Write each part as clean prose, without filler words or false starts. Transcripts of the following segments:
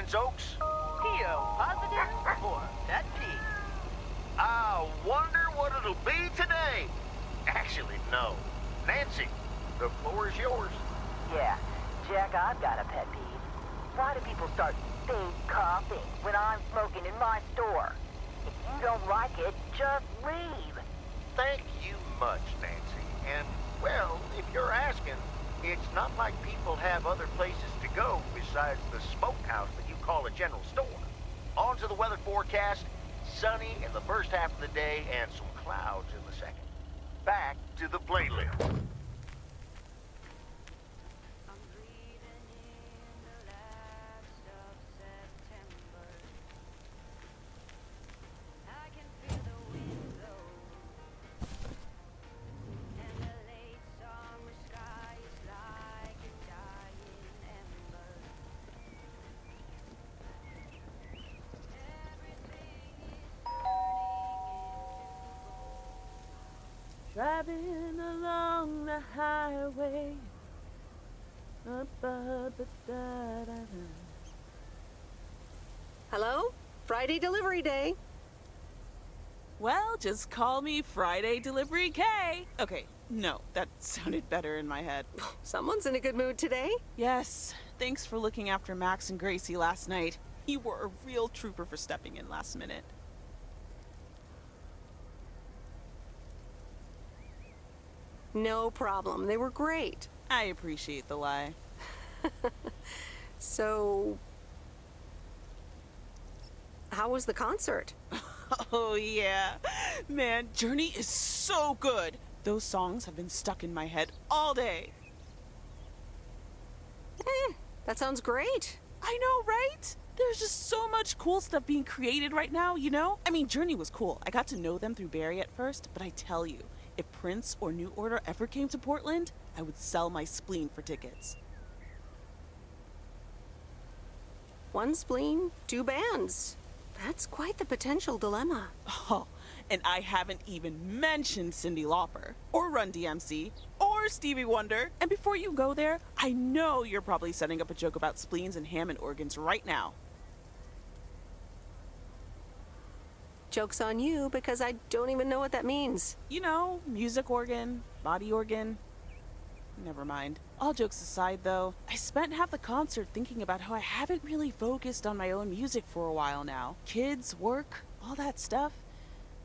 Providence Oaks? PO positive or pet peeve? I wonder what it'll be today. Actually, no. Nancy, the floor is yours. Yeah, Jack, I've got a pet peeve. Why do people start fake coughing when I'm smoking in my store? If you don't like it, just leave. Thank you much, Nancy. And, well, if you're asking, it's not like people have other places to go besides the smokehouse that you call a general store. On to the weather forecast. Sunny in the first half of the day and some clouds in the second. Back to the playlist. Driving along the highway. Hello? Friday delivery day. Well, just call me Friday Delivery K. Okay, no, that sounded better in my head. Someone's in a good mood today. Yes, thanks for looking after Max and Gracie last night. You were a real trooper for stepping in last minute. No problem. They were great. I appreciate the lie. So, how was the concert? Oh, yeah. Man, Journey is so good. Those songs have been stuck in my head all day. That sounds great. I know, right? There's just so much cool stuff being created right now, you know? I mean, Journey was cool. I got to know them through Barry at first, but I tell you, if Prince or New Order ever came to Portland, I would sell my spleen for tickets. One spleen, two bands. That's quite the potential dilemma. Oh, and I haven't even mentioned Cyndi Lauper, or Run DMC, or Stevie Wonder. And before you go there, I know you're probably setting up a joke about spleens and Hammond organs right now. Joke's on you because I don't even know what that means. You know, music organ, body organ. Never mind. All jokes aside, though, I spent half the concert thinking about how I haven't really focused on my own music for a while now. Kids, work, all that stuff.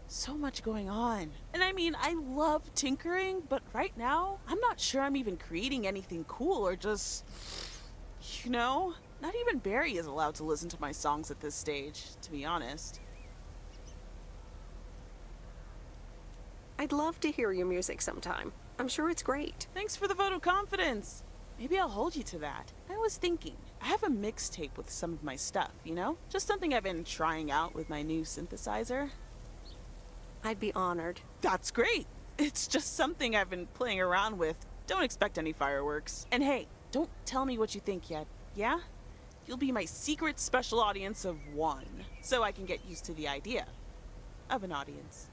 So much going on. And I mean, I love tinkering, but right now, I'm not sure I'm even creating anything cool or just, you know, not even Barry is allowed to listen to my songs at this stage, to be honest. I'd love to hear your music sometime. I'm sure it's great. Thanks for the vote of confidence. Maybe I'll hold you to that. I was thinking, I have a mixtape with some of my stuff, you know? Just something I've been trying out with my new synthesizer. I'd be honored. That's great. It's just something I've been playing around with. Don't expect any fireworks. And hey, don't tell me what you think yet, yeah? You'll be my secret special audience of one, so I can get used to the idea of an audience.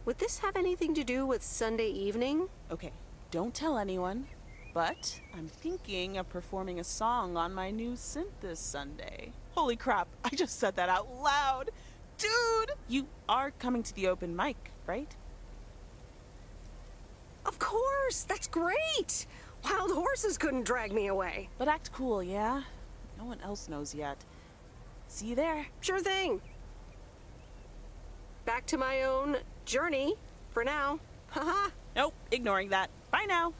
Would this have anything to do with Sunday evening? Okay, don't tell anyone, but I'm thinking of performing a song on my new synth this Sunday. Holy crap, I just said that out loud! Dude! You are coming to the open mic, right? Of course! That's great! Wild horses couldn't drag me away. But act cool, yeah? No one else knows yet. See you there. Sure thing. Back to my own journey for now. Haha. Nope, ignoring that. Bye now.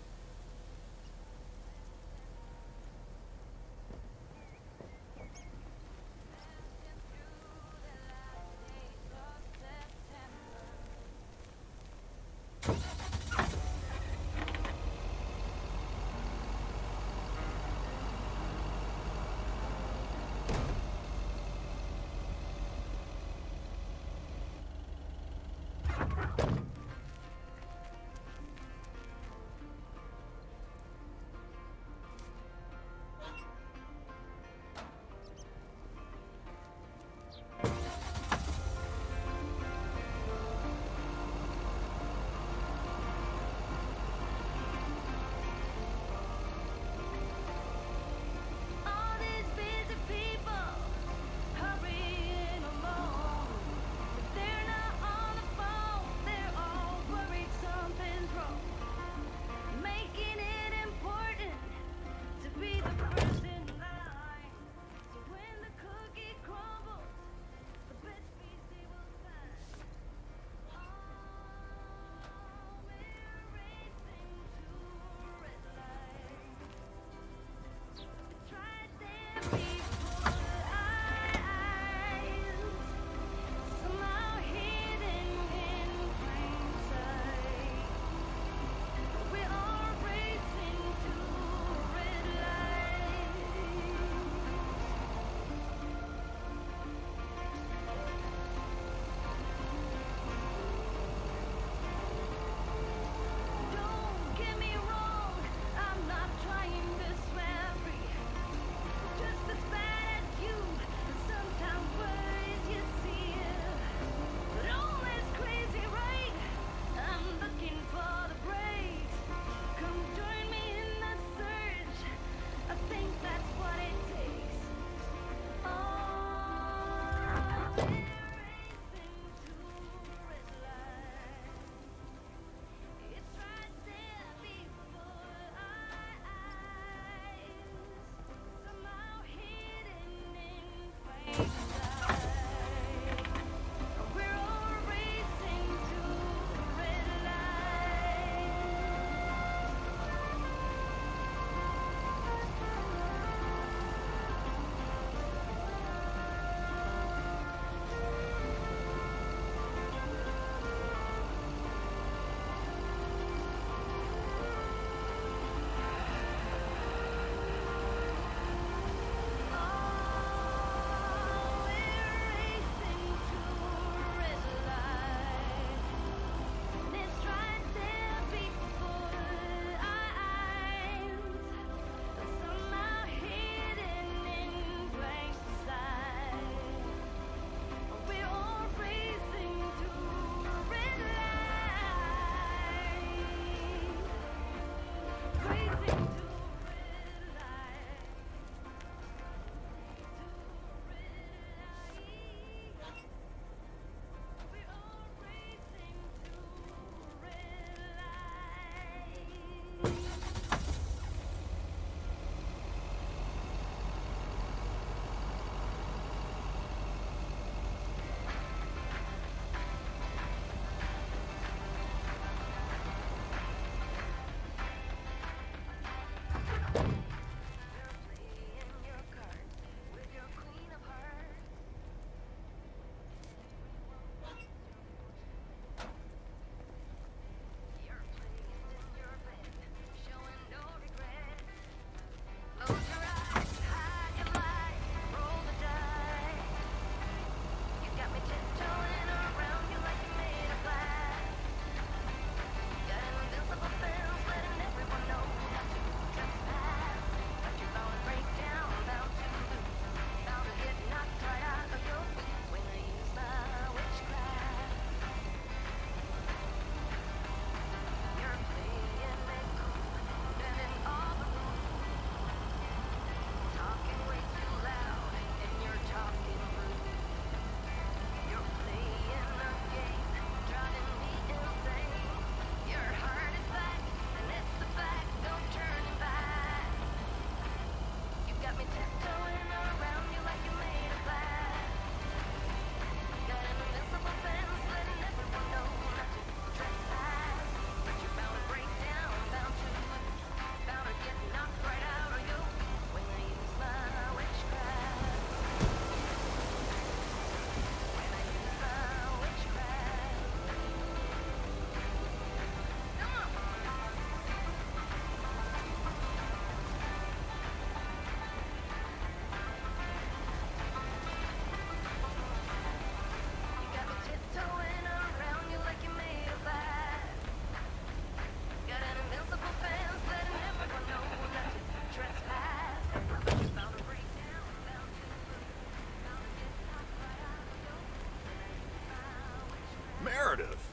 Meredith,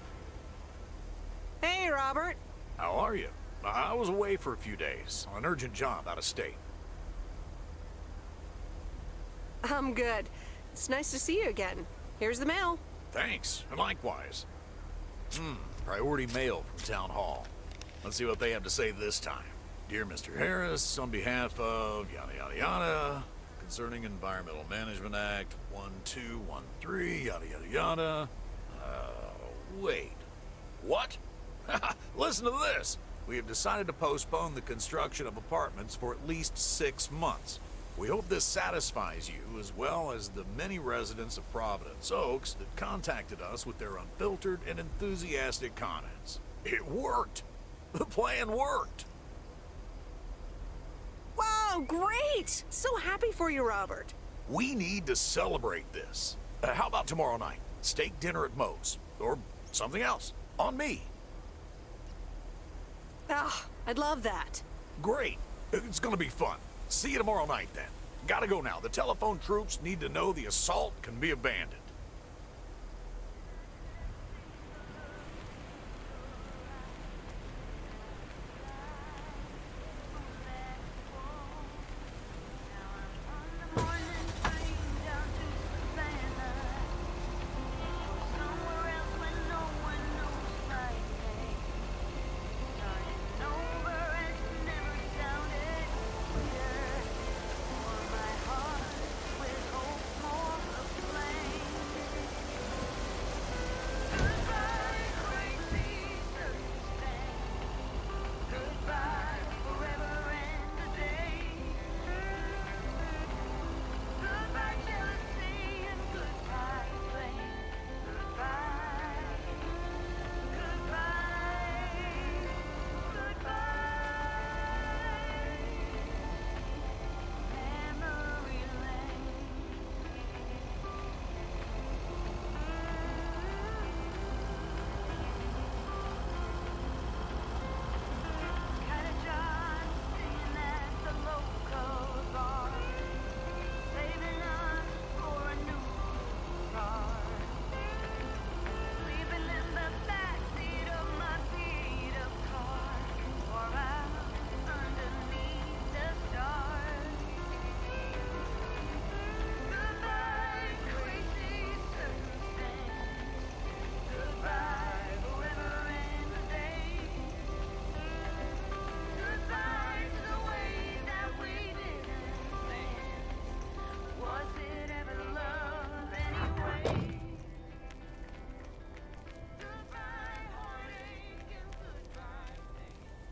Hey, Robert. how are you? I was away for a few days on an urgent job out of state. I'm good. It's nice to see you again. Here's the mail. Thanks, and likewise. Priority mail from Town Hall. Let's see what they have to say this time. Dear Mr. Harris, on behalf of yada yada yada, concerning Environmental Management Act 1213, yada yada yada. Wait. What? Listen to this. We have decided to postpone the construction of apartments for at least 6 months. We hope this satisfies you as well as the many residents of Providence Oaks that contacted us with their unfiltered and enthusiastic comments. It worked. The plan worked. Wow, great! So happy for you, Robert. We need to celebrate this. How about tomorrow night? Steak dinner at Moe's. Or something else. On me. Ah, I'd love that. Great. It's gonna be fun. See you tomorrow night then. Gotta go now. The telephone troops need to know the assault can be abandoned.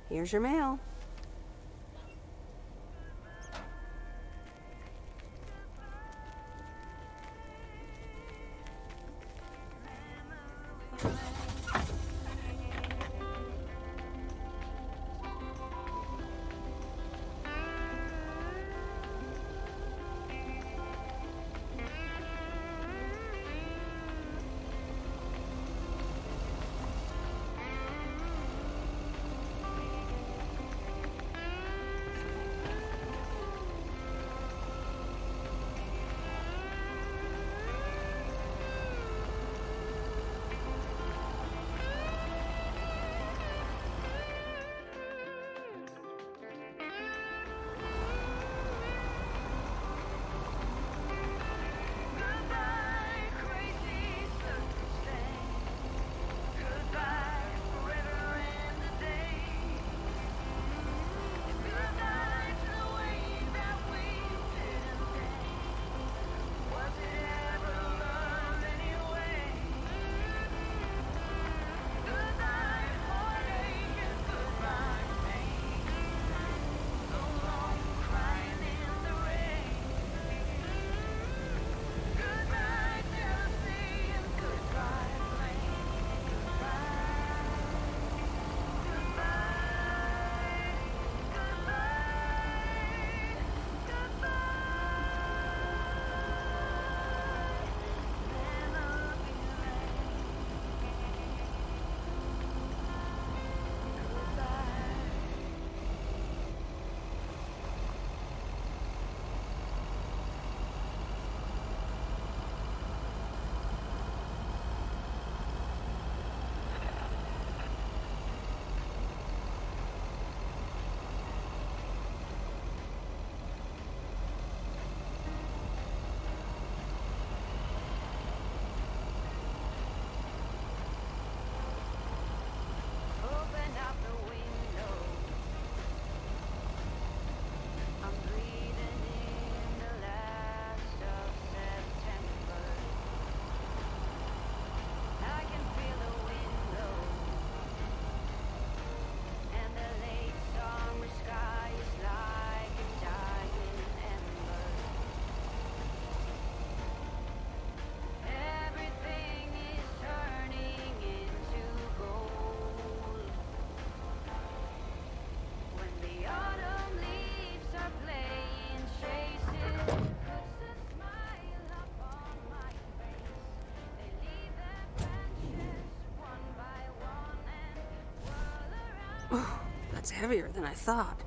Here's your mail. That's heavier than I thought.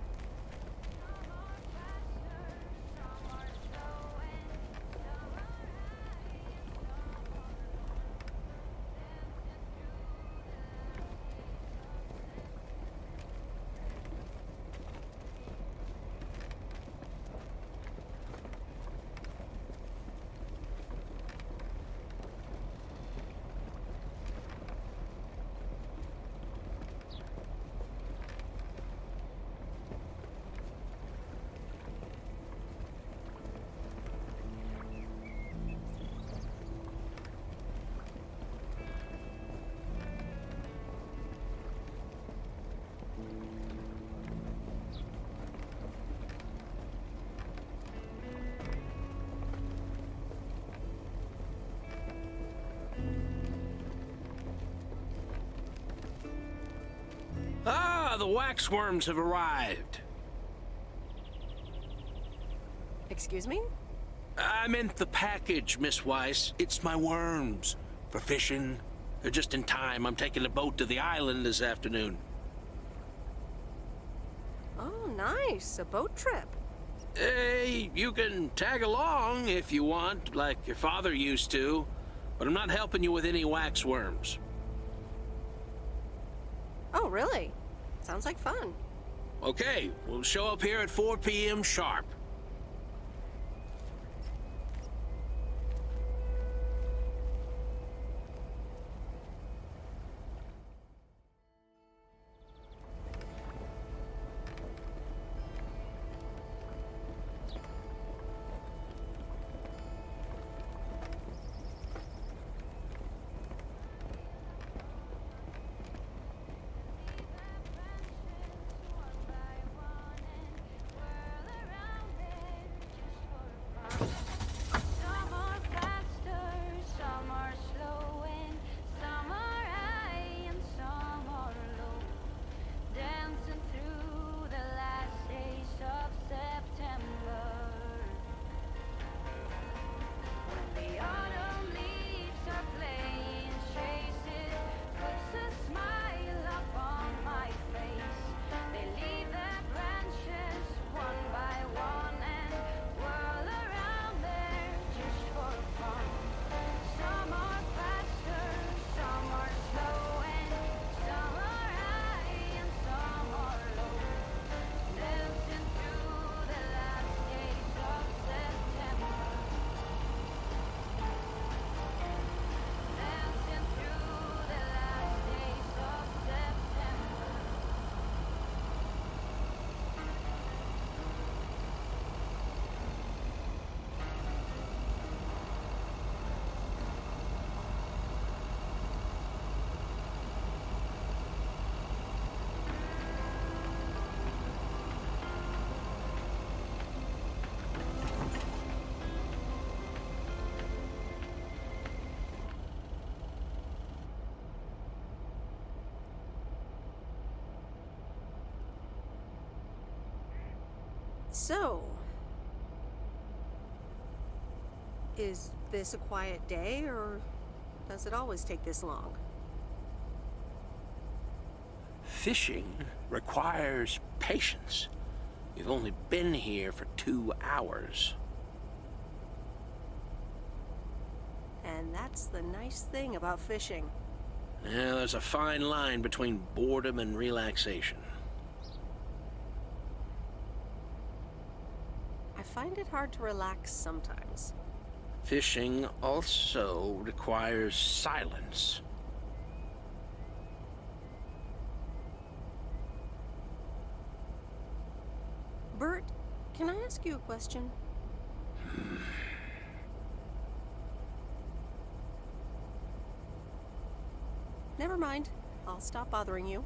Ah, the waxworms have arrived. Excuse me? I meant the package, Miss Weiss. It's my worms. For fishing. They're just in time. I'm taking a boat to the island this afternoon. Oh, nice. A boat trip. Hey, you can tag along if you want, like your father used to. But I'm not helping you with any waxworms. Oh, really? Sounds like fun. Okay, we'll show up here at 4 p.m. sharp. Some are faster, some are slow, and some are high and some are low. Dancing through the last days of September. When the autumn leaves are playing traces, puts a smile upon my face. They leave their branches one by one and whirl around there just for fun. Some are faster, some are slow, and some are high and some are low. Dancing through the last days of September. Dancing through the last days of September. So, is this a quiet day, or does it always take this long? Fishing requires patience. We've only been here for 2 hours. And that's the nice thing about fishing. Yeah, there's a fine line between boredom and relaxation. I find it hard to relax sometimes. Fishing also requires silence. Bert, can I ask you a question? Never mind. I'll stop bothering you.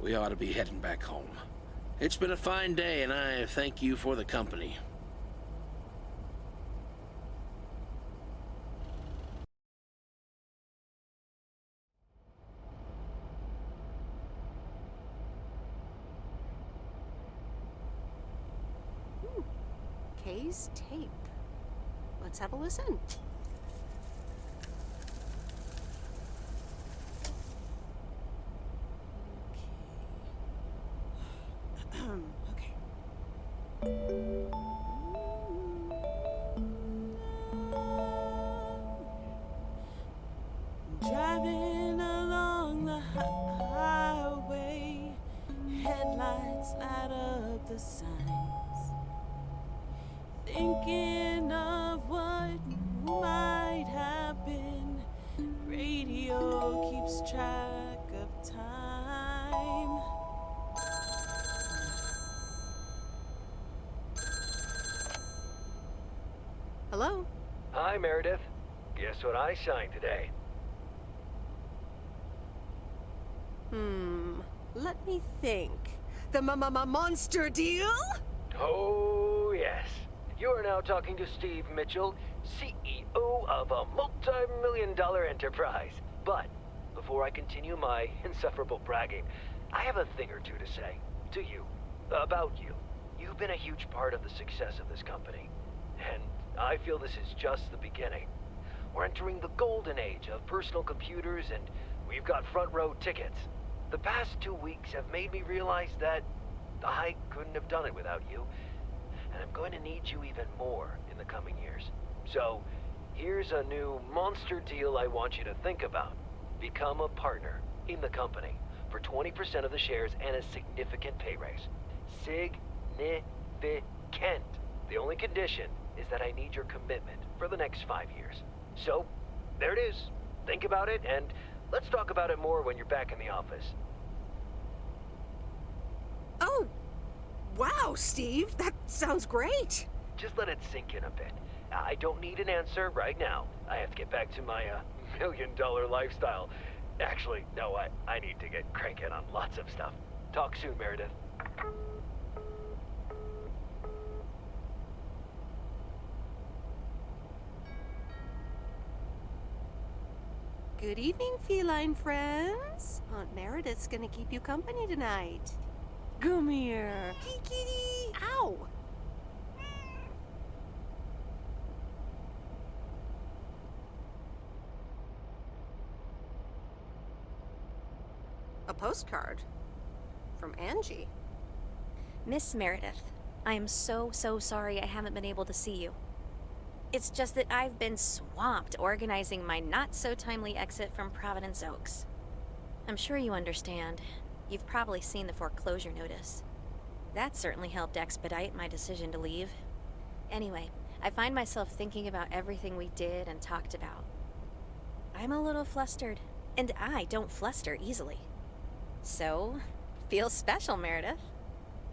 We ought to be heading back home. It's been a fine day, and I thank you for the company. Kay's tape. Let's have a listen. Driving along the highway, headlights light up the signs. Thinking of what might have been. Radio keeps track of time. Hello? Hi, Meredith. Guess what I signed today? Let me think. The monster deal? Oh, yes. You are now talking to Steve Mitchell, CEO of a multi-million-dollar enterprise. But before I continue my insufferable bragging, I have a thing or two to say to you, about you. You've been a huge part of the success of this company, and I feel this is just the beginning. We're entering the golden age of personal computers, and we've got front row tickets. The past 2 weeks have made me realize that I couldn't have done it without you, and I'm going to need you even more in the coming years. So, here's a new monster deal I want you to think about. Become a partner in the company for 20% of the shares and a significant pay raise. Significant. The only condition is that I need your commitment for the next 5 years. So, there it is. Think about it, and let's talk about it more when you're back in the office. Oh, wow, Steve. That sounds great. Just let it sink in a bit. I don't need an answer right now. I have to get back to my million-dollar lifestyle. Actually, no, I need to get cranking on lots of stuff. Talk soon, Meredith. Good evening, feline friends. Aunt Meredith's gonna keep you company tonight. Come here. Kitty. Ow. A postcard from Angie. Miss Meredith, I am so sorry I haven't been able to see you. It's just that I've been swamped organizing my not-so-timely exit from Providence Oaks. I'm sure you understand. You've probably seen the foreclosure notice. That certainly helped expedite my decision to leave. Anyway, I find myself thinking about everything we did and talked about. I'm a little flustered, and I don't fluster easily. So, feels special, Meredith.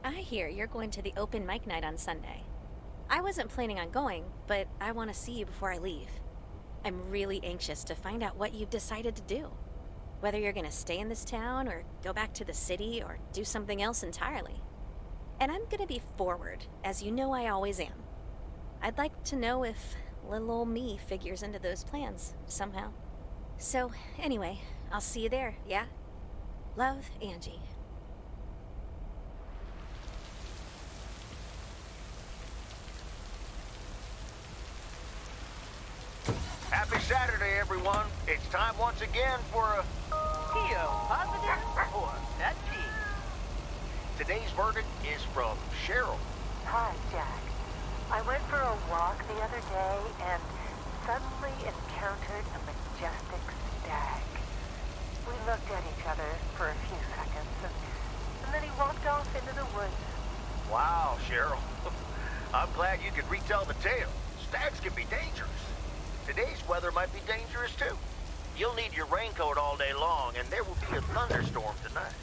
I hear you're going to the open mic night on Sunday. I wasn't planning on going, but I want to see you before I leave. I'm really anxious to find out what you've decided to do. Whether you're going to stay in this town, or go back to the city, or do something else entirely. And I'm going to be forward, as you know I always am. I'd like to know if little old me figures into those plans, somehow. So, anyway, I'll see you there, yeah? Love, Angie. Happy Saturday, everyone. It's time once again for a... Positive or pet peeve? Today's verdict is from Cheryl. Hi, Jack. I went for a walk the other day and suddenly encountered a majestic stag. We looked at each other for a few seconds, and then he walked off into the woods. Wow, Cheryl. I'm glad you could retell the tale. Stags can be dangerous. Today's weather might be dangerous, too. You'll need your raincoat all day long, and there will be a thunderstorm tonight.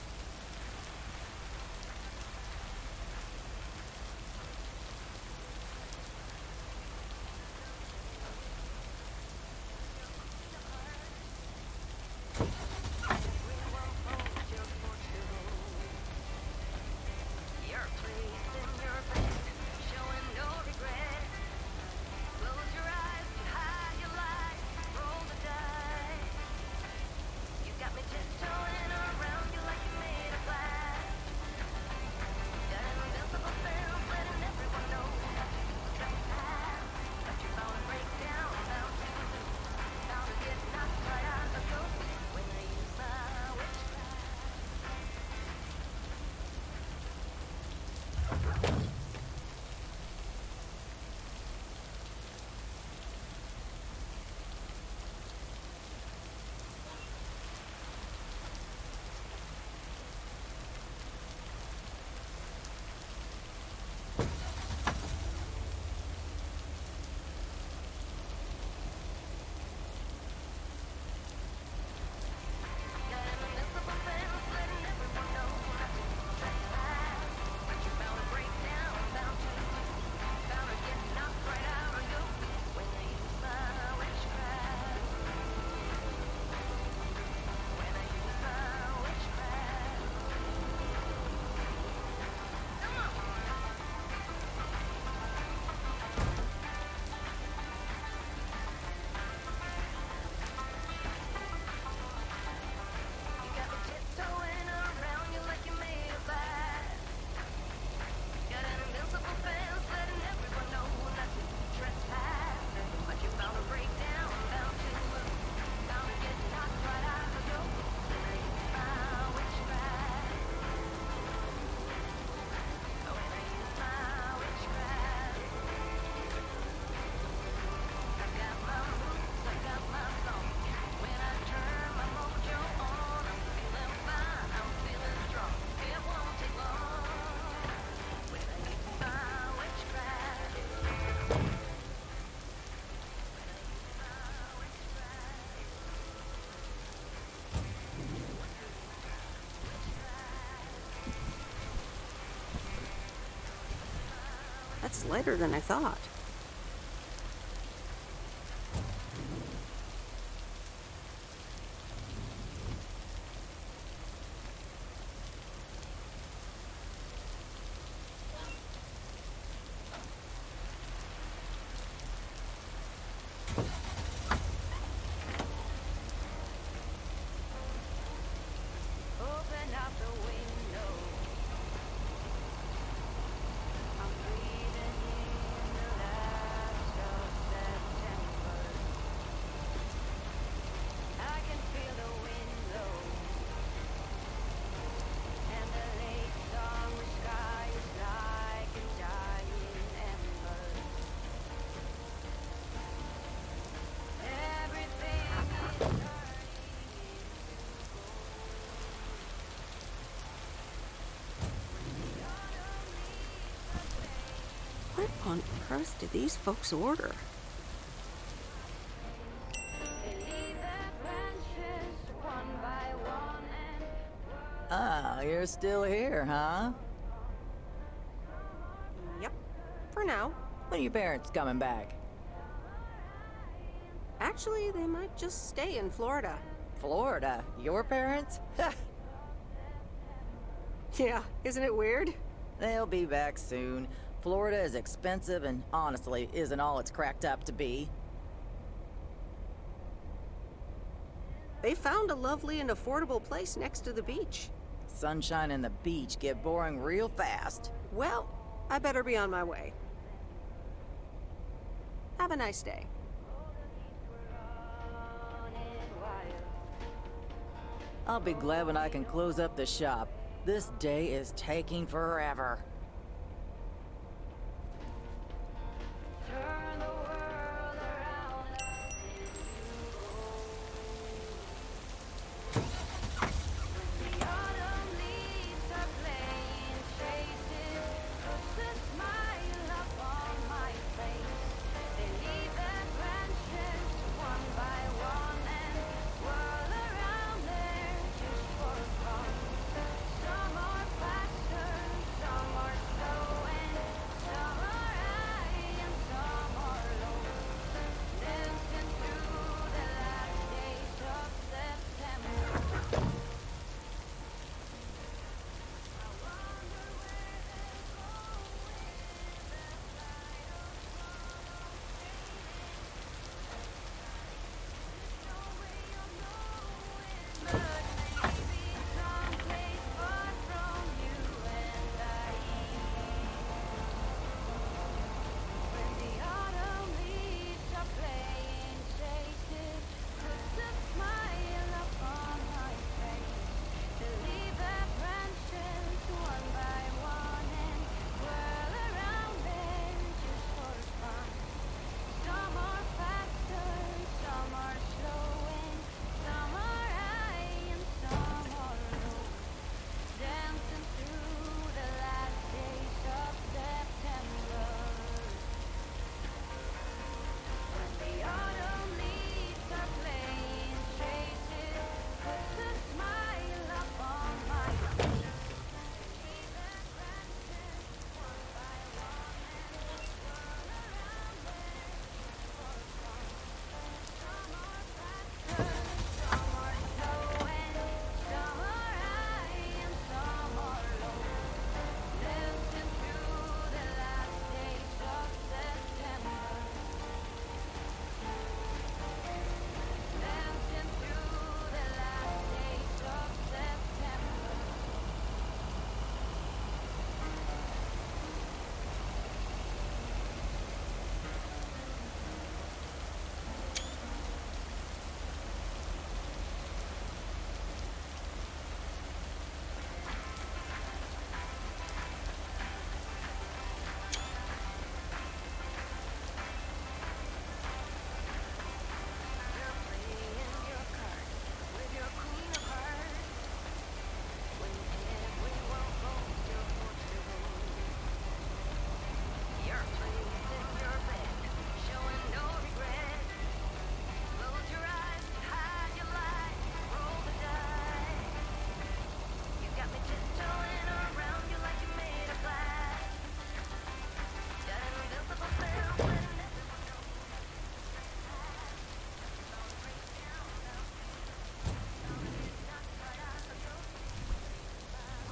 Got me tiptoeing around you like you made That's lighter than I thought. Open up the window. I'm breathing in the last of September. I can feel the wind blow, and the late summer sky is like a dying ember. Everything is turning into What on earth did these folks order? They leave their branches one by one and Ah, you're still here, huh? Yep, for now. When are your parents coming back? Actually, they might just stay in Florida. Florida? Your parents? Yeah, isn't it weird? They'll be back soon. Florida is expensive and honestly isn't all it's cracked up to be. They found a lovely and affordable place next to the beach. Sunshine and the beach get boring real fast. Well, I better be on my way. Have a nice day. running wild. I'll be glad when I can close up the shop. This day is taking forever. Turn the world around us when the autumn leaves are playing traces, puts a smile up on my face. They leave their branches one by one and whirl around there just for fun. Some are faster, some are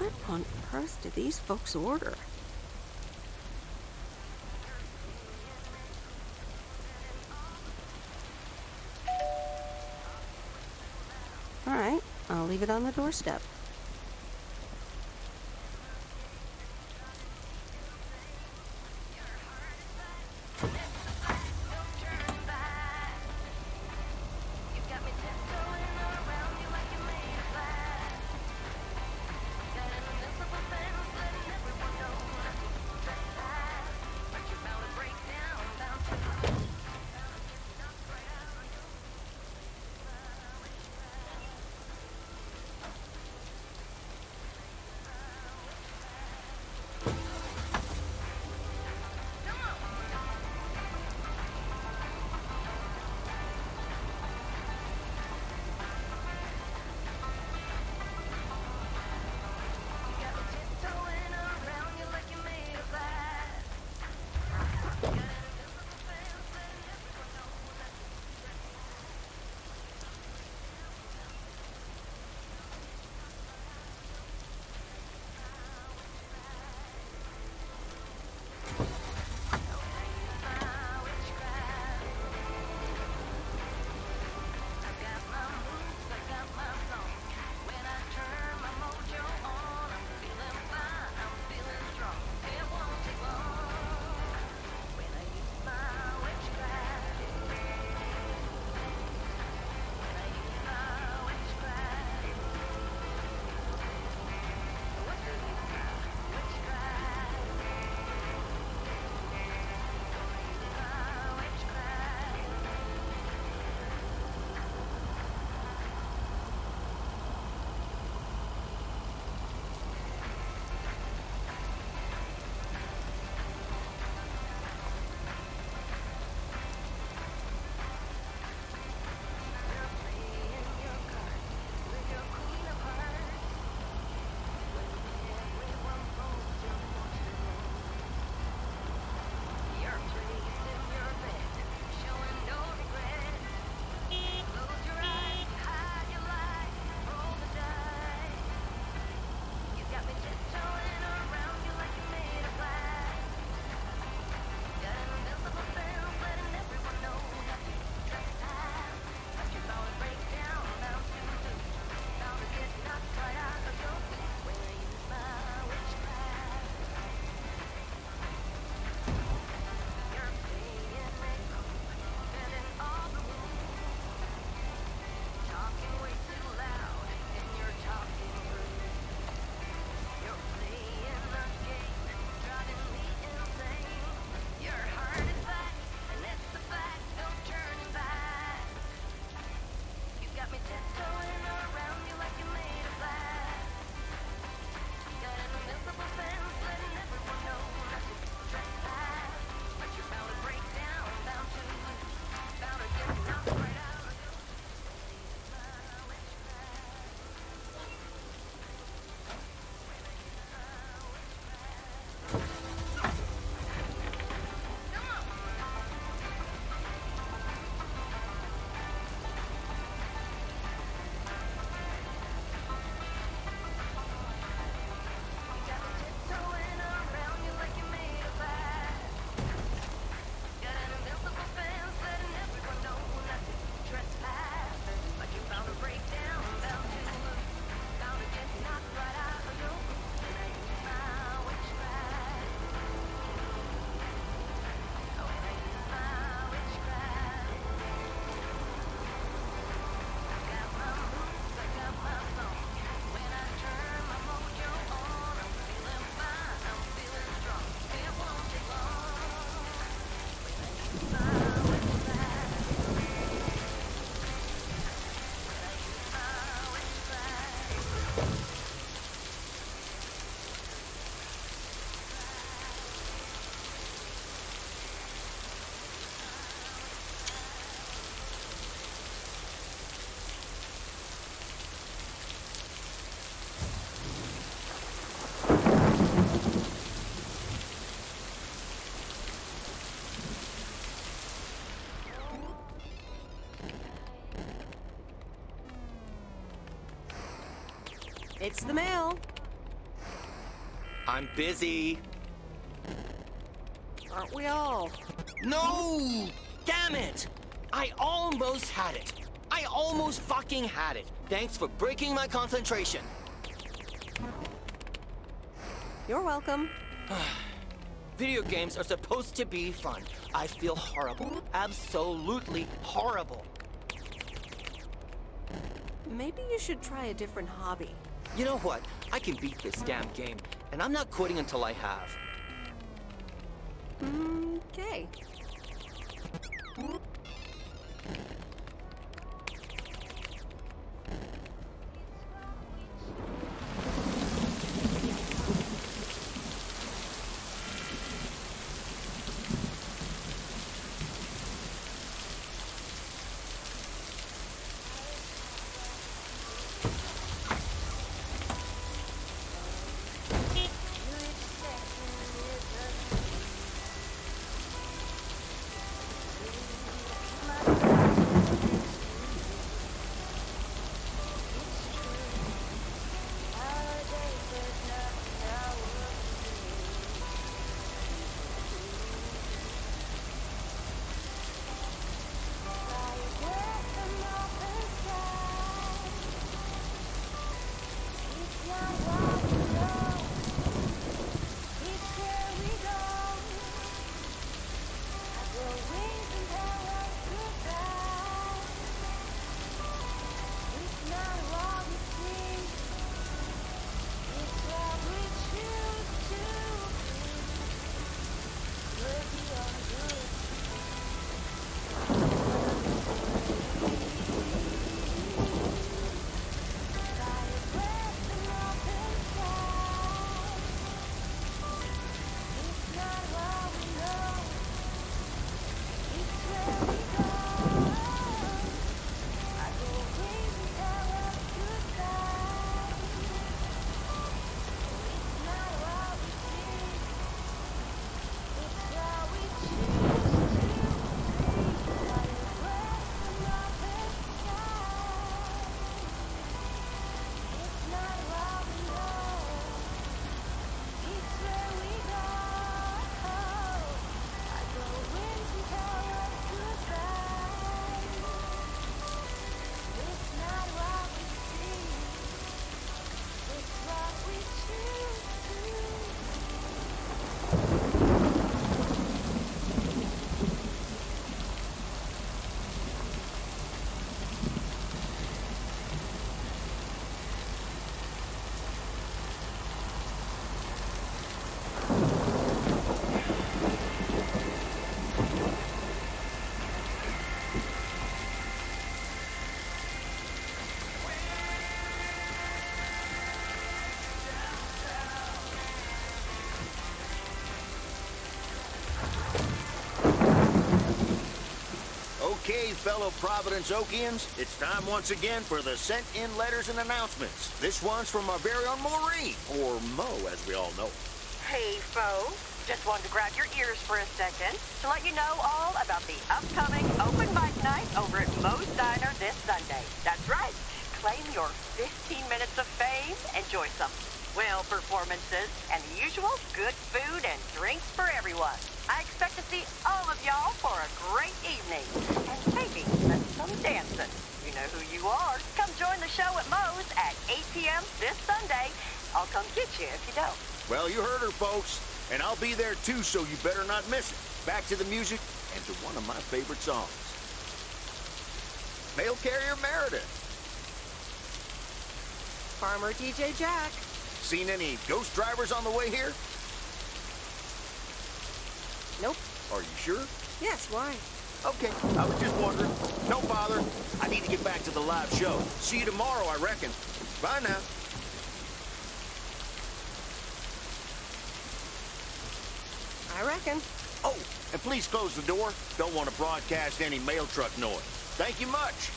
What on earth did these folks order? All right, I'll leave it on the doorstep. It's the mail. I'm busy. Aren't we all? No! Damn it! I almost had it. I almost fucking had it. Thanks for breaking my concentration. You're welcome. Video games are supposed to be fun. I feel horrible. Absolutely horrible. Maybe you should try a different hobby. You know what? I can beat this damn game, and I'm not quitting until I have. Okay. Okay, fellow Providence Okians, it's time once again for the sent-in letters and announcements. This one's from our very own Maureen, or Mo, as we all know. Hey, folks. Just wanted to grab your ears for a second to let you know all about the upcoming open mic night over at Mo's Diner this Sunday. That's right. Claim your 15 minutes of fame. Enjoy some swell performances and the usual good food and drinks for everyone. I expect to see all of y'all for a great evening. And maybe some dancing. You know who you are. Come join the show at Mo's at 8 p.m. this Sunday. I'll come get you if you don't. Well, you heard her, folks. And I'll be there, too, so you better not miss it. Back to the music and to one of my favorite songs. Mail carrier Meredith. Farmer DJ Jack. Seen any ghost drivers on the way here? Nope. Are you sure? Yes, why? Okay, I was just wondering. No bother. I need to get back to the live show. See you tomorrow, I reckon. Bye now. I reckon. Oh, and please close the door. Don't want to broadcast any mail truck noise. Thank you much.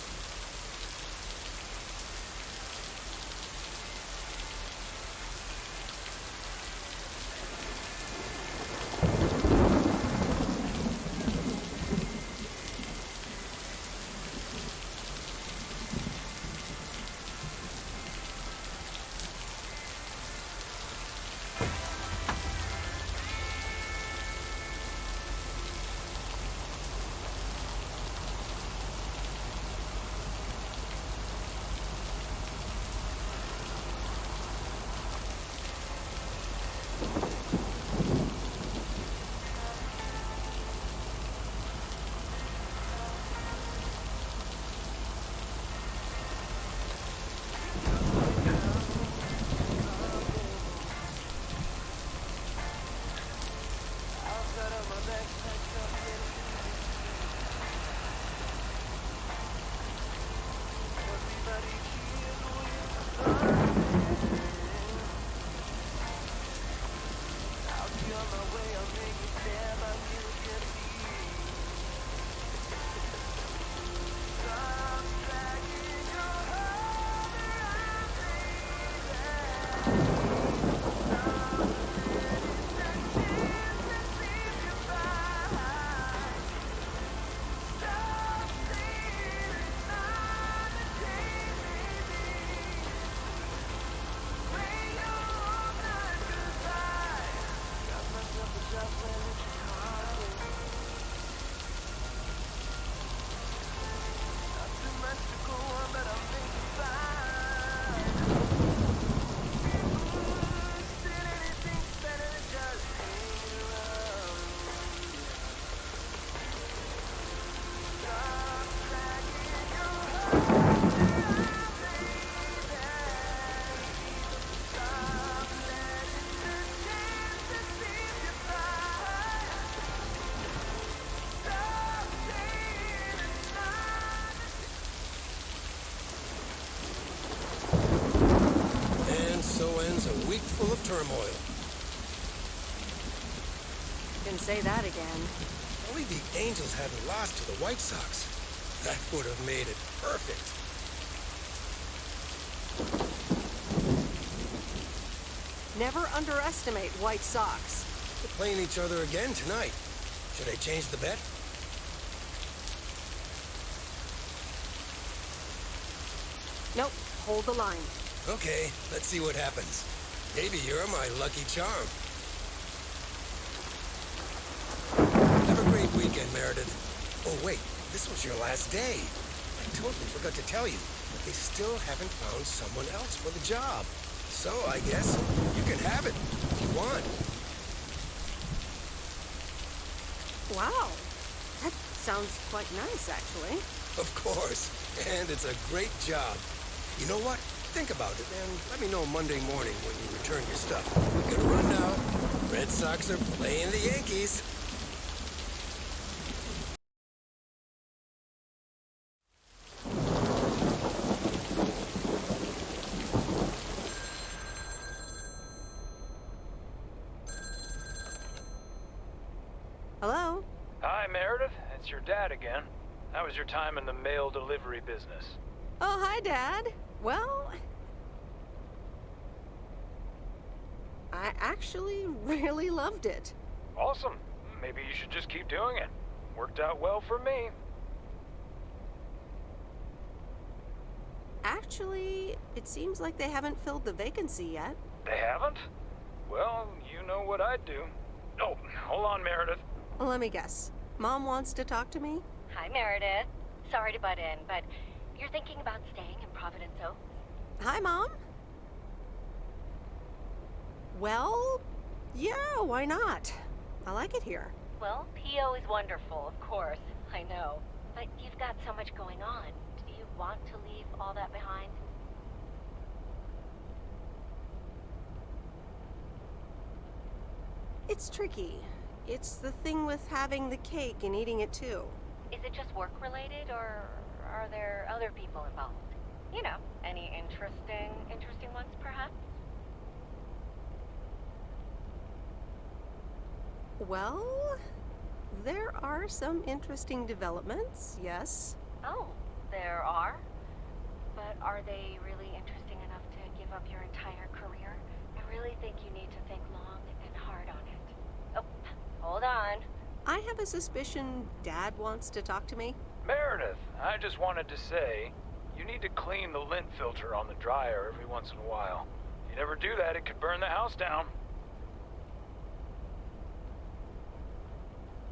turmoil. Can say that again. Only the Angels hadn't lost to the White Sox. That would have made it perfect. Never underestimate White Sox. They're playing each other again tonight. Should I change the bet? Nope, hold the line. Okay, let's see what happens. Maybe you're my lucky charm. Have a great weekend, Meredith. Oh, wait, this was your last day. I totally forgot to tell you, but they still haven't found someone else for the job. So, I guess you can have it if you want. Wow, that sounds quite nice, actually. Of course, and it's a great job. You know what? Think about it, and let me know Monday morning when you return your stuff. Gotta run now. Red Sox are playing the Yankees. Hello? Hi, Meredith. It's your dad again. How was your time in the mail delivery business? Oh, hi, Dad. Well, I actually really loved it. Awesome. Maybe you should just keep doing it. Worked out well for me. Actually, it seems like they haven't filled the vacancy yet. They haven't? Well, you know what I'd do. Oh, hold on, Meredith. Well, let me guess. Mom wants to talk to me? Hi, Meredith. Sorry to butt in, but you're thinking about staying in Providence Oaks? Hi, Mom. Well, yeah, why not? I like it here. Well, PO is wonderful, of course. I know. But you've got so much going on. Do you want to leave all that behind? It's tricky. It's the thing with having the cake and eating it too. Is it just work-related, or are there other people involved? You know, any interesting ones, perhaps? Well, there are some interesting developments, yes. Oh, there are? But are they really interesting enough to give up your entire career? I really think you need to think long and hard on it. Oh, hold on. I have a suspicion Dad wants to talk to me. Meredith, I just wanted to say, you need to clean the lint filter on the dryer every once in a while. If you never do that, it could burn the house down.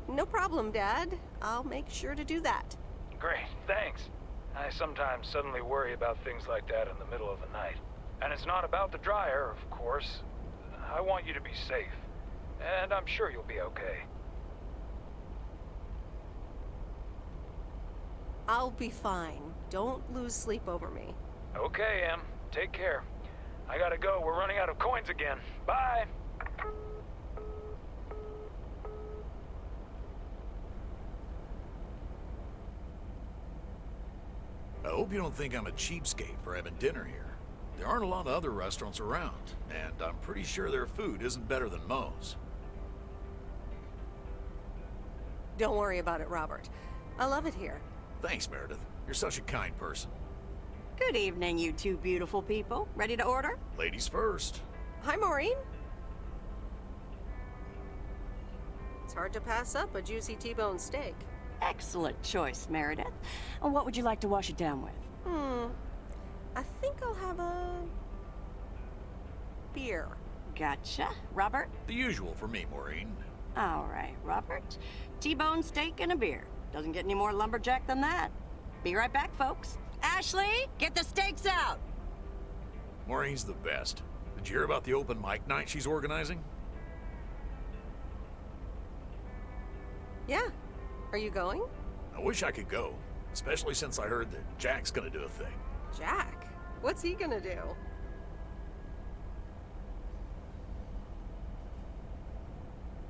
No problem, Dad. I'll make sure to do that. Great, thanks. I sometimes suddenly worry about things like that in the middle of the night. And it's not about the dryer, of course. I want you to be safe. And I'm sure you'll be okay. I'll be fine. Don't lose sleep over me. Okay, Em. Take care. I gotta go. We're running out of coins again. Bye! I hope you don't think I'm a cheapskate for having dinner here. There aren't a lot of other restaurants around, and I'm pretty sure their food isn't better than Moe's. Don't worry about it, Robert. I love it here. Thanks, Meredith. You're such a kind person. Good evening, you two beautiful people. Ready to order? Ladies first. Hi, Maureen. It's hard to pass up a juicy T-bone steak. Excellent choice, Meredith. And what would you like to wash it down with? I think I'll have a beer. Gotcha. Robert? The usual for me, Maureen. All right, Robert. T-bone steak and a beer. Doesn't get any more lumberjack than that. Be right back, folks. Ashley, get the steaks out! Maureen's the best. Did you hear about the open mic night she's organizing? Yeah. Are you going? I wish I could go, especially since I heard that Jack's gonna do a thing. Jack? What's he gonna do?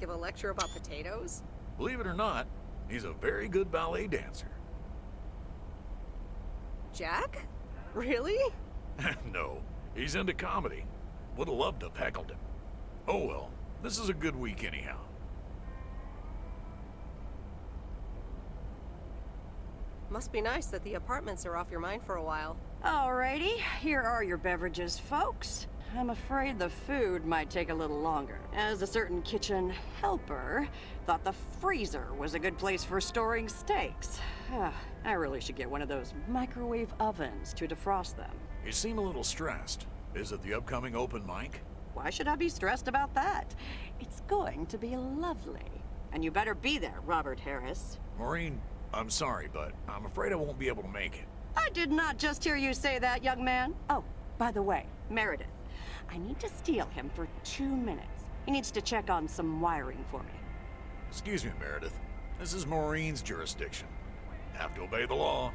Give a lecture about potatoes? Believe it or not, he's a very good ballet dancer. Jack? Really? No, he's into comedy. Would have loved to have heckled him. Oh well, this is a good week anyhow. Must be nice that the apartments are off your mind for a while. Alrighty, here are your beverages, folks. I'm afraid the food might take a little longer, as a certain kitchen helper thought the freezer was a good place for storing steaks. I really should get one of those microwave ovens to defrost them. You seem a little stressed. Is it the upcoming open mic? Why should I be stressed about that? It's going to be lovely. And you better be there, Robert Harris. Maureen, I'm sorry, but I'm afraid I won't be able to make it. I did not just hear you say that, young man. Oh, by the way, Meredith, I need to steal him for 2 minutes. He needs to check on some wiring for me. Excuse me, Meredith. This is Maureen's jurisdiction. Have to obey the law.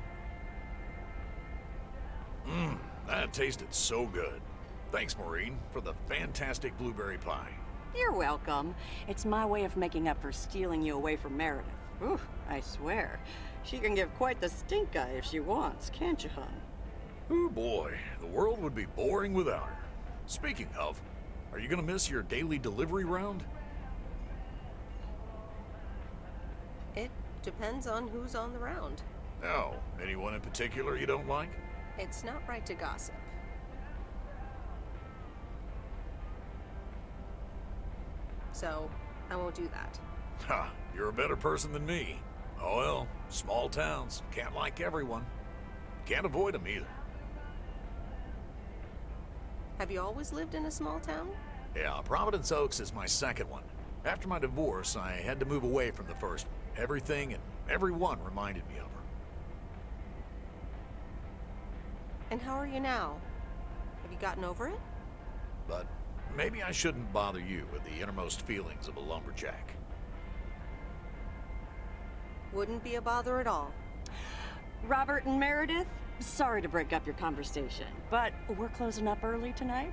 That tasted so good. Thanks, Maureen, for the fantastic blueberry pie. You're welcome. It's my way of making up for stealing you away from Meredith. Ooh, I swear. She can give quite the stink eye if she wants, can't you, hon? Oh boy, the world would be boring without her. Speaking of, are you gonna miss your daily delivery round? It depends on who's on the round. Oh, anyone in particular you don't like? It's not right to gossip. So, I won't do that. Ha, you're a better person than me. Oh well, small towns, can't like everyone. Can't avoid them either. Have you always lived in a small town? Yeah, Providence Oaks is my second one. After my divorce, I had to move away from the first one. Everything and everyone reminded me of her. And how are you now? Have you gotten over it? But maybe I shouldn't bother you with the innermost feelings of a lumberjack. Wouldn't be a bother at all. Robert and Meredith, sorry to break up your conversation, but we're closing up early tonight.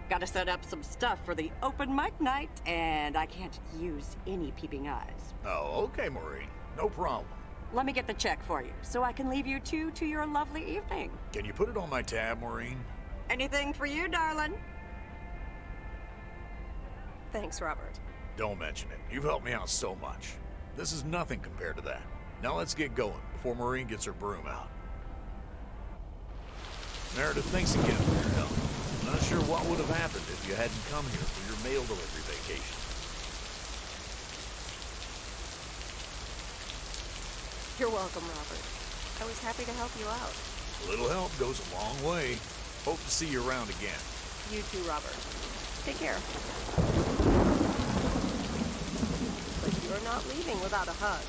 Gotta set up some stuff for the open mic night, and I can't use any peeping eyes. Oh, okay, Maureen. No problem. Let me get the check for you, so I can leave you two to your lovely evening. Can you put it on my tab, Maureen? Anything for you, darling. Thanks, Robert. Don't mention it. You've helped me out so much. This is nothing compared to that. Now let's get going before Maureen gets her broom out. Meredith, thanks again for your help. I'm not sure what would have happened if you hadn't come here for your mail delivery vacation. You're welcome, Robert. I was happy to help you out. A little help goes a long way. Hope to see you around again. You too, Robert. Take care. But you're not leaving without a hug.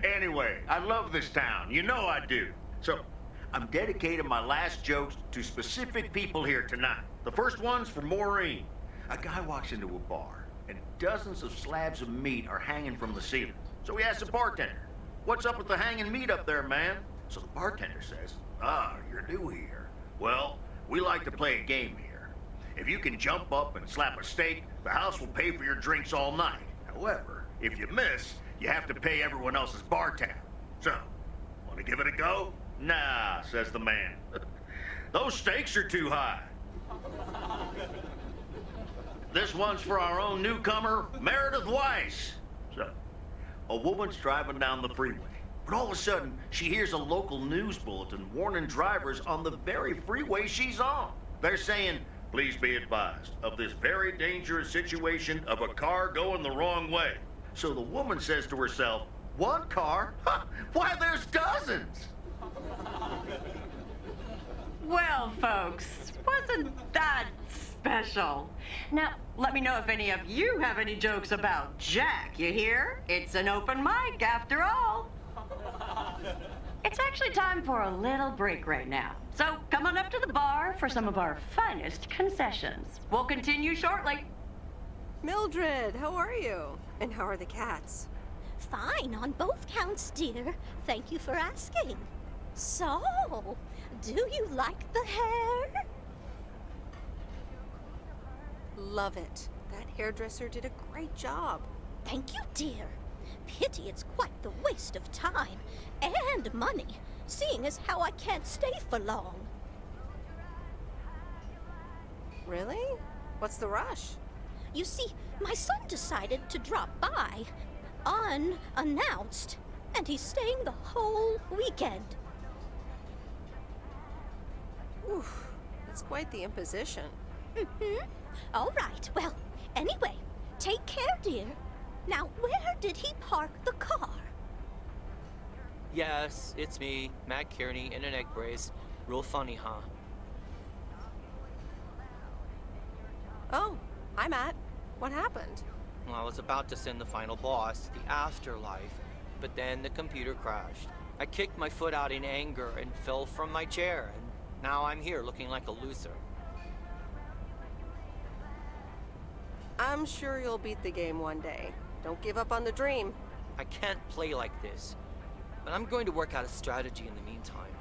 Anyway, I love this town. You know I do. So, I'm dedicating my last jokes to specific people here tonight. The first one's for Maureen. A guy walks into a bar, and dozens of slabs of meat are hanging from the ceiling. So he asks the bartender, "What's up with the hanging meat up there, man?" So the bartender says, "Ah, you're new here. Well, we like to play a game here. If you can jump up and slap a steak, the house will pay for your drinks all night. However, if you miss, you have to pay everyone else's bar tab. So, want to give it a go?" "Nah," says the man. "Those stakes are too high." This one's for our own newcomer, Meredith Weiss. So, a woman's driving down the freeway, but all of a sudden, she hears a local news bulletin warning drivers on the very freeway she's on. They're saying, please be advised of this very dangerous situation of a car going the wrong way. So the woman says to herself, one car? Ha! Why, there's dozens! Well, folks, wasn't that special? Now, let me know if any of you have any jokes about Jack, you hear? It's an open mic after all. It's actually time for a little break right now. So come on up to the bar for some of our finest concessions. We'll continue shortly. Mildred, how are you? And how are the cats? Fine on both counts, dear. Thank you for asking. So, do you like the hair? Love it. That hairdresser did a great job. Thank you, dear. Pity it's quite the waste of time and money, seeing as how I can't stay for long. Really? What's the rush? You see, my son decided to drop by, unannounced, and he's staying the whole weekend. Oof, that's quite the imposition. Mm-hmm. All right, well, anyway, take care, dear. Now, where did he park the car? Yes, it's me, Matt Kearney, in an egg brace. Real funny, huh? Oh, hi, Matt. What happened? Well, I was about to send the final boss to the afterlife, but then the computer crashed. I kicked my foot out in anger and fell from my chair, and now I'm here looking like a loser. I'm sure you'll beat the game one day. Don't give up on the dream. I can't play like this, but I'm going to work out a strategy in the meantime.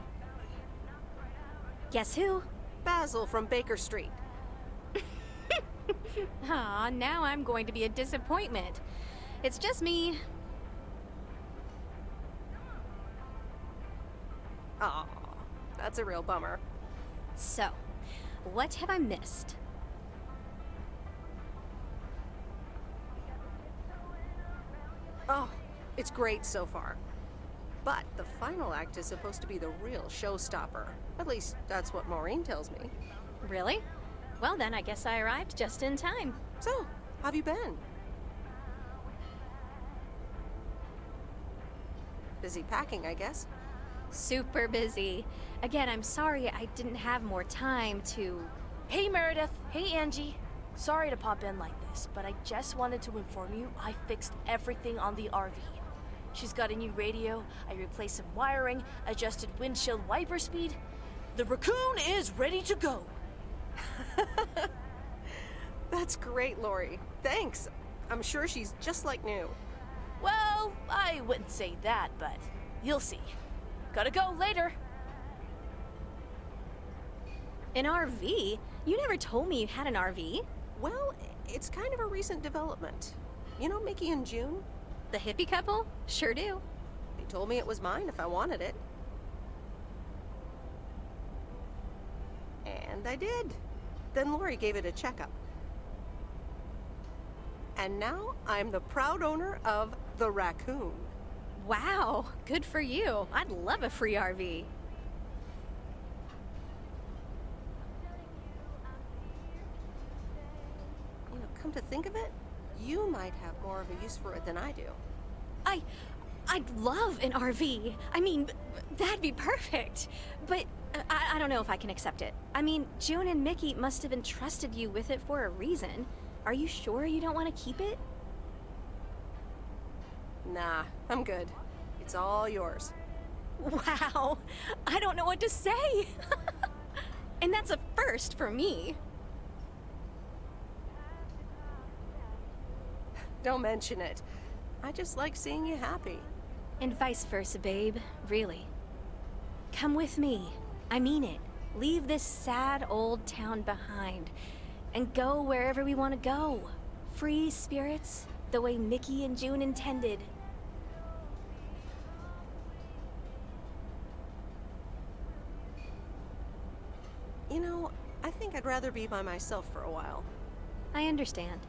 Guess who? Basil from Baker Street. Aw, now I'm going to be a disappointment. It's just me. Aw, that's a real bummer. So, what have I missed? Oh, it's great so far. But the final act is supposed to be the real showstopper. At least, that's what Maureen tells me. Really? Well then, I guess I arrived just in time. So, how have you been? Busy packing, I guess. Super busy. Again, I'm sorry I didn't have more time to... Hey Meredith, hey Angie. Sorry to pop in like this, but I just wanted to inform you I fixed everything on the RV. She's got a new radio, I replaced some wiring, adjusted windshield wiper speed. The raccoon is ready to go. That's great, Lori. Thanks. I'm sure she's just like new. Well, I wouldn't say that, but you'll see. Gotta go later. An RV? You never told me you had an RV. Well, it's kind of a recent development. You know Mickey and June? The hippie couple? Sure do. They told me it was mine if I wanted it. And I did. Then Lori gave it a checkup. And now I'm the proud owner of the raccoon. Wow, good for you. I'd love a free RV. You know, come to think of it, you might have more of a use for it than I do. I'd love an RV. I mean, that'd be perfect. But I don't know if I can accept it. I mean, June and Mickey must have entrusted you with it for a reason. Are you sure you don't want to keep it? Nah, I'm good. It's all yours. Wow, I don't know what to say. And that's a first for me. Don't mention it. I just like seeing you happy. And vice versa, babe. Really. Come with me. I mean it. Leave this sad old town behind and go wherever we want to go. Free spirits, the way Mickey and June intended. You know, I think I'd rather be by myself for a while. I understand.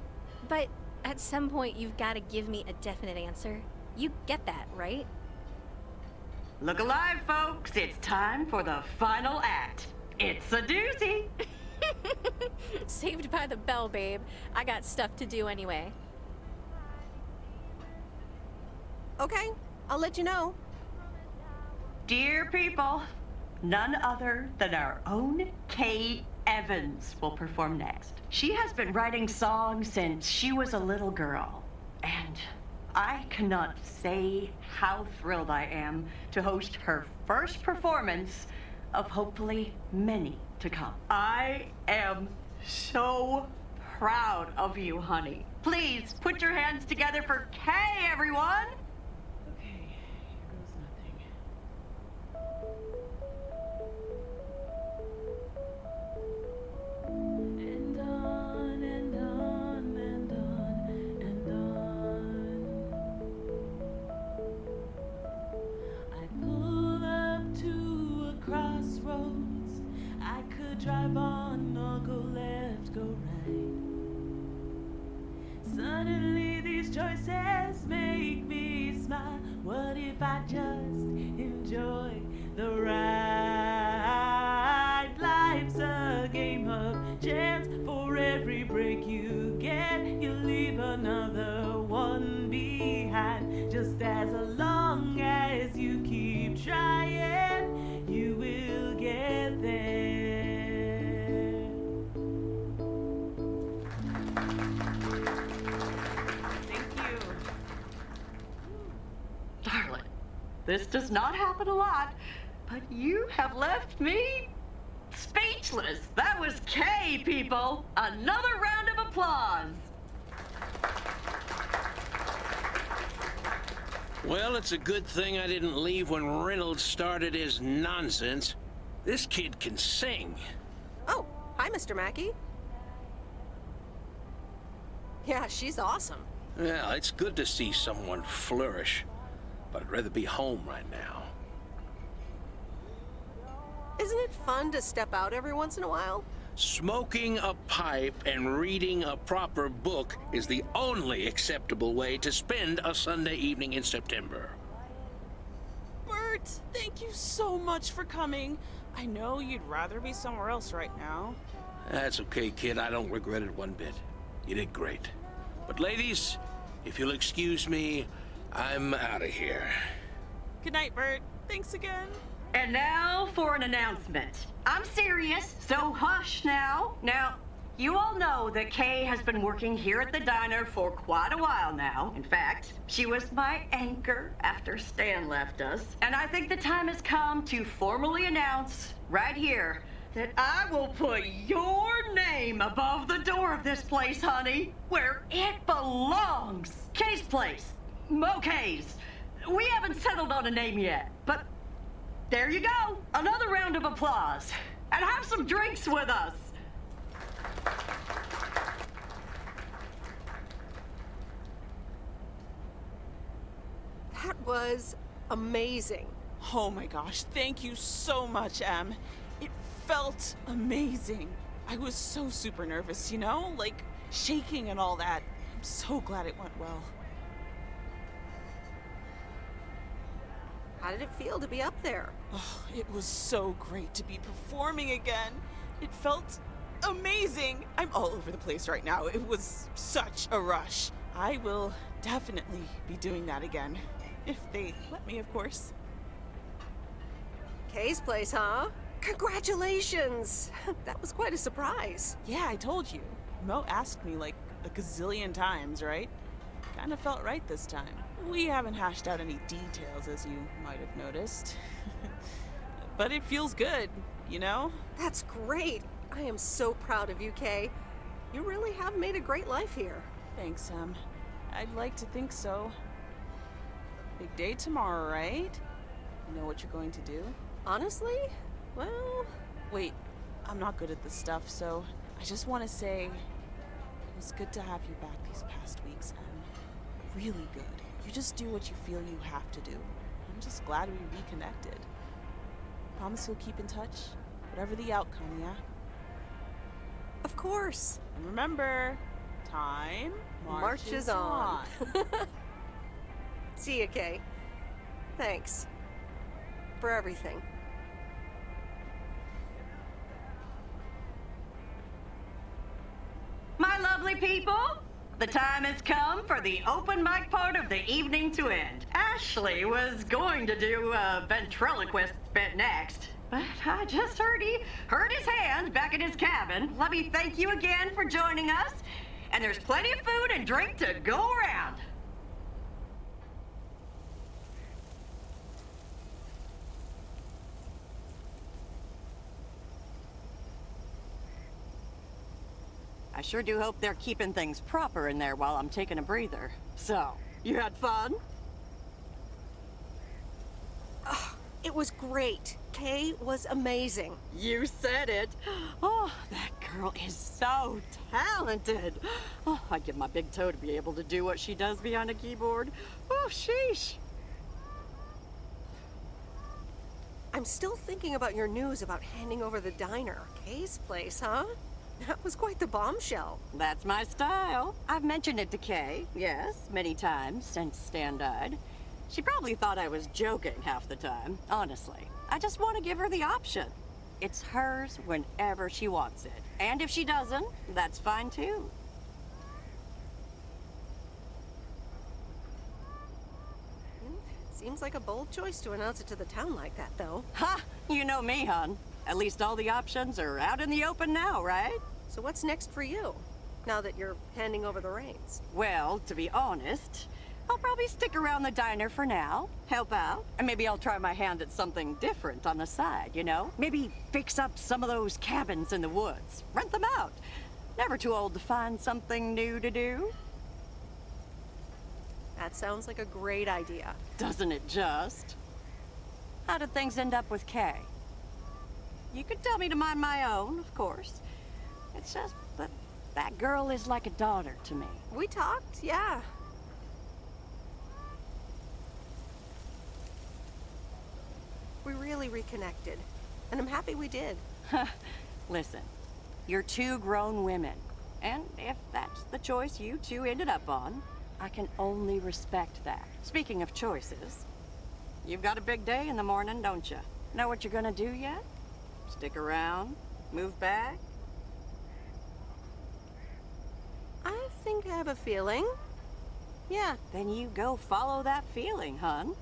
But At some point, you've got to give me a definite answer. You get that, right? Look alive, folks. It's time for the final act. It's a doozy. Saved by the bell, babe. I got stuff to do anyway. Okay, I'll let you know. Dear people, none other than our own Kay Evans will perform next. She has been writing songs since she was a little girl, and I cannot say how thrilled I am to host her first performance of hopefully many to come. I am so proud of you, honey. Please put your hands together for Kay, everyone. Okay, here goes nothing. And on and on and on and on. I pull up to a crossroads. I could drive on or go left, go right. Suddenly these choices make me smile. What if I just enjoy the ride? Life's a game of chance. For every break you get, you leave another one behind. Just as long as you keep trying, you will get there. Thank you. Darling, this does not happen a lot, but you have left me speechless. That was Kay, people. Another round of applause. Well, it's a good thing I didn't leave when Reynolds started his nonsense. This kid can sing. Oh, hi, Mr. Mackey. Yeah, she's awesome. Well, it's good to see someone flourish, but I'd rather be home right now. Isn't it fun to step out every once in a while? Smoking a pipe and reading a proper book is the only acceptable way to spend a Sunday evening in September. Bert, thank you so much for coming. I know you'd rather be somewhere else right now. That's okay, kid. I don't regret it one bit. You did great. But ladies, if you'll excuse me, I'm out of here. Good night, Bert. Thanks again. And now for an announcement. I'm serious, so hush now. Now, you all know that Kay has been working here at the diner for quite a while now. In fact, she was my anchor after Stan left us. And I think the time has come to formally announce right here that I will put your name above the door of this place, honey, where it belongs. Kay's Place. Kay's. We haven't settled on a name yet, but there you go. Another round of applause. And have some drinks with us. That was amazing. Oh my gosh, thank you so much, Em. It felt amazing. I was so super nervous, you know? Like, shaking and all that. I'm so glad it went well. How did it feel to be up there? Oh, it was so great to be performing again. It felt amazing. I'm all over the place right now. It was such a rush. I will definitely be doing that again. If they let me, of course. Kay's Place, huh? Congratulations! That was quite a surprise. Yeah, I told you. Mo asked me like a gazillion times, right? Kinda felt right this time. We haven't hashed out any details, as you might have noticed. But it feels good, you know? That's great. I am so proud of you, Kay. You really have made a great life here. Thanks, Em. I'd like to think so. Big day tomorrow, right? You know what you're going to do? Honestly? Well... Wait, I'm not good at this stuff, so I just want to say it was good to have you back these past weeks, Em. Really good. You just do what you feel you have to do. I'm just glad we reconnected. Promise you'll keep in touch, whatever the outcome, yeah? Of course. And remember, Time marches on. See ya, Kay. Thanks. For everything. My lovely people, the time has come for the open mic part of the evening to end. Ashley was going to do a ventriloquist bit next, but I just heard he hurt his hand back in his cabin. Let me thank you again for joining us, and there's plenty of food and drink to go around. I sure do hope they're keeping things proper in there while I'm taking a breather. So, you had fun? It was great. Kay was amazing. You said it. Oh, that girl is so talented. Oh, I'd give my big toe to be able to do what she does behind a keyboard. Oh, sheesh. I'm still thinking about your news about handing over the diner. Kay's place, huh? That was quite the bombshell. That's my style. I've mentioned it to Kay, yes, many times since Stan died. She probably thought I was joking half the time, honestly. I just want to give her the option. It's hers whenever she wants it. And if she doesn't, that's fine too. Seems like a bold choice to announce it to the town like that, though. Ha! You know me, hon. At least all the options are out in the open now, right? So what's next for you, now that you're handing over the reins? Well, to be honest, I'll probably stick around the diner for now, help out, and maybe I'll try my hand at something different on the side, you know? Maybe fix up some of those cabins in the woods, rent them out. Never too old to find something new to do. That sounds like a great idea. Doesn't it just? How did things end up with Kay? You could tell me to mind my own, of course. It's just that that girl is like a daughter to me. We talked, yeah. We really reconnected, and I'm happy we did. Listen, you're two grown women, and if that's the choice you two ended up on, I can only respect that. Speaking of choices, you've got a big day in the morning, don't you? Know what you're gonna do yet? Stick around? Move back? I think I have a feeling. Yeah. Then you go follow that feeling, hon.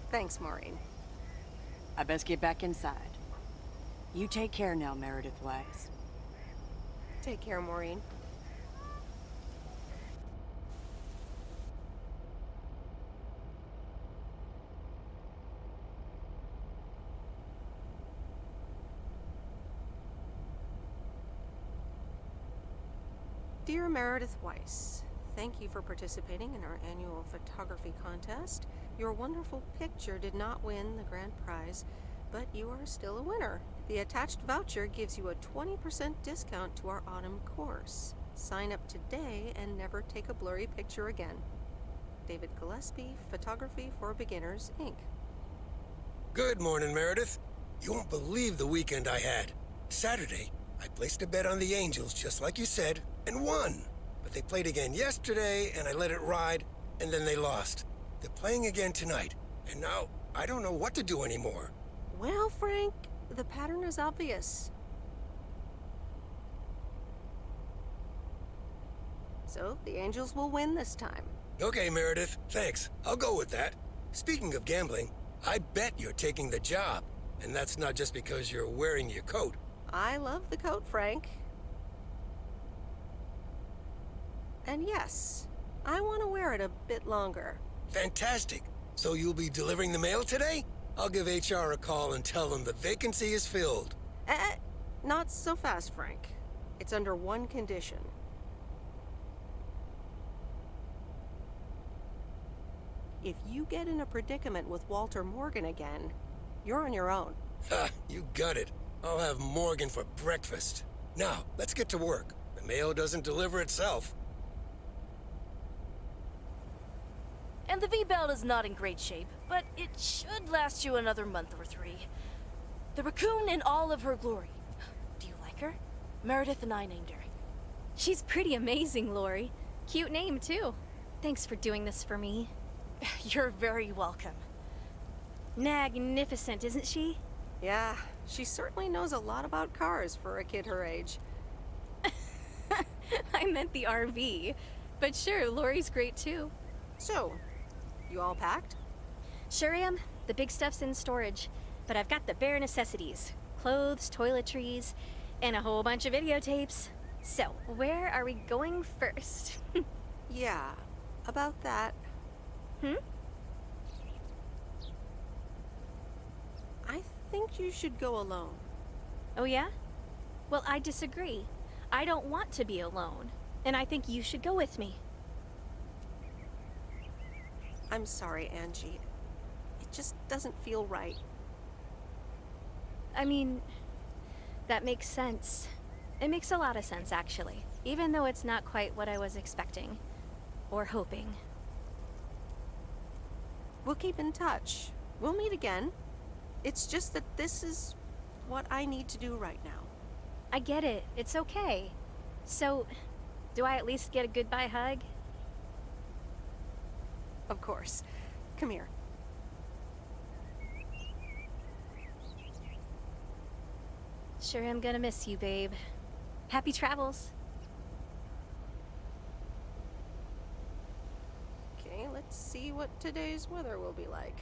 Thanks, Maureen. I best get back inside. You take care now, Meredith Weiss. Take care, Maureen. Dear Meredith Weiss, thank you for participating in our annual photography contest. Your wonderful picture did not win the grand prize, but you are still a winner. The attached voucher gives you a 20% discount to our autumn course. Sign up today and never take a blurry picture again. David Gillespie, Photography for Beginners, Inc. Good morning, Meredith. You won't believe the weekend I had. Saturday, I placed a bet on the Angels, just like you said, and won. But they played again yesterday, and I let it ride, and then they lost. They're playing again tonight, and now I don't know what to do anymore. Well, Frank, the pattern is obvious. So, the Angels will win this time. Okay, Meredith, thanks. I'll go with that. Speaking of gambling, I bet you're taking the job. And that's not just because you're wearing your coat. I love the coat, Frank. And yes, I want to wear it a bit longer. Fantastic. So you'll be delivering the mail today? I'll give HR a call and tell them the vacancy is filled. Not so fast, Frank. It's under one condition. If you get in a predicament with Walter Morgan again, you're on your own. Ha, you got it. I'll have Morgan for breakfast. Now, let's get to work. The mail doesn't deliver itself. And the V-belt is not in great shape, but it should last you another month or 3. The raccoon in all of her glory. Do you like her? Meredith and I named her. She's pretty amazing, Lori. Cute name, too. Thanks for doing this for me. You're very welcome. Magnificent, isn't she? Yeah, she certainly knows a lot about cars for a kid her age. I meant the RV. But sure, Lori's great, too. So, you all packed? Sure am. The big stuff's in storage. But I've got the bare necessities. Clothes, toiletries, and a whole bunch of videotapes. So, where are we going first? Yeah, about that. I think you should go alone. Oh, yeah? Well, I disagree. I don't want to be alone. And I think you should go with me. I'm sorry, Angie. It just doesn't feel right. I mean, that makes sense. It makes a lot of sense, actually. Even though it's not quite what I was expecting. Or hoping. We'll keep in touch. We'll meet again. It's just that this is what I need to do right now. I get it. It's okay. So, do I at least get a goodbye hug? Of course. Come here. Sure am gonna miss you, babe. Happy travels. Okay, let's see what today's weather will be like.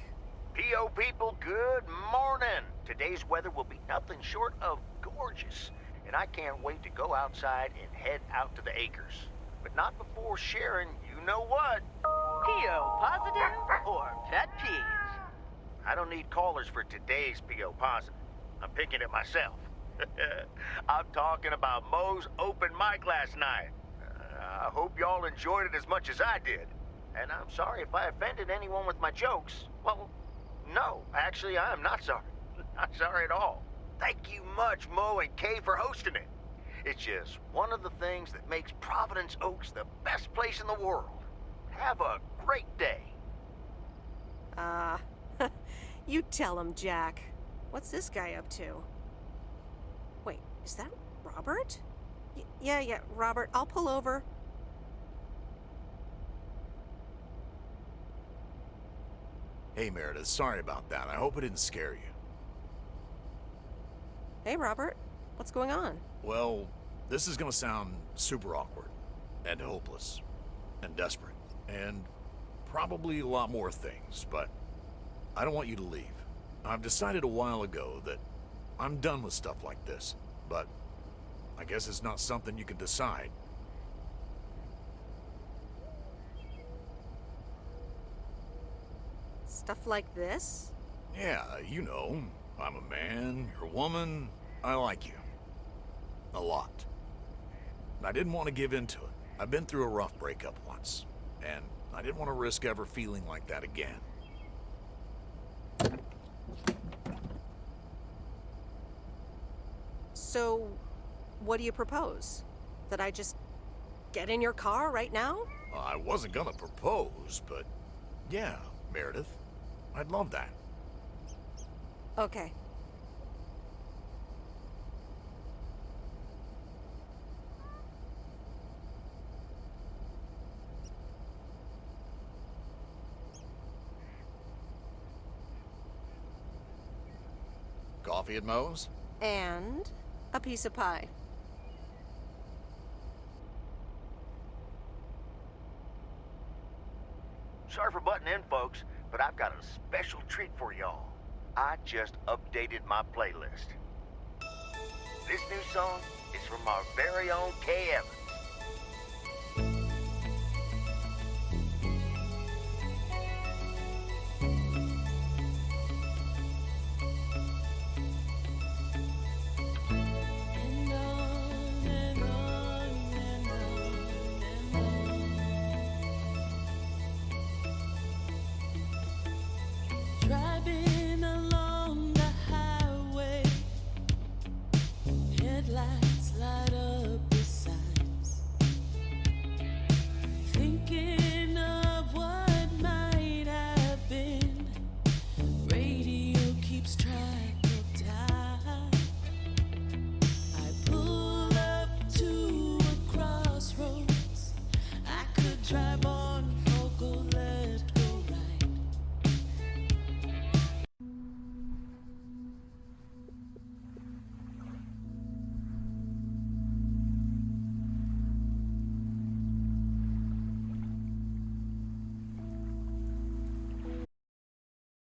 P.O. people, good morning. Today's weather will be nothing short of gorgeous, and I can't wait to go outside and head out to the acres. But not before sharing, you know what? P.O. positive or pet peeves? I don't need callers for today's P.O. positive. I'm picking it myself. I'm talking about Moe's open mic last night. I hope y'all enjoyed it as much as I did. And I'm sorry if I offended anyone with my jokes. Well, no, actually, I am not sorry. Not sorry at all. Thank you much, Mo and Kay, for hosting it. It's just one of the things that makes Providence Oaks the best place in the world. Have a great day. You tell him, Jack. What's this guy up to? Wait, is that Robert? Yeah, Robert, I'll pull over. Hey, Meredith, sorry about that. I hope it didn't scare you. Hey, Robert. What's going on? Well, this is gonna sound super awkward, and hopeless, and desperate, and probably a lot more things, but I don't want you to leave. I've decided a while ago that I'm done with stuff like this, but I guess it's not something you can decide. Stuff like this? Yeah, you know, I'm a man, you're a woman, I like you. A lot. And I didn't want to give in to it. I've been through a rough breakup once, and I didn't want to risk ever feeling like that again. So, what do you propose? That I just get in your car right now? I wasn't gonna propose, but yeah, Meredith, I'd love that. Okay. Coffee at Moe's? And a piece of pie. Sorry for butting in, folks, but I've got a special treat for y'all. I just updated my playlist. This new song is from our very own Kay Evans.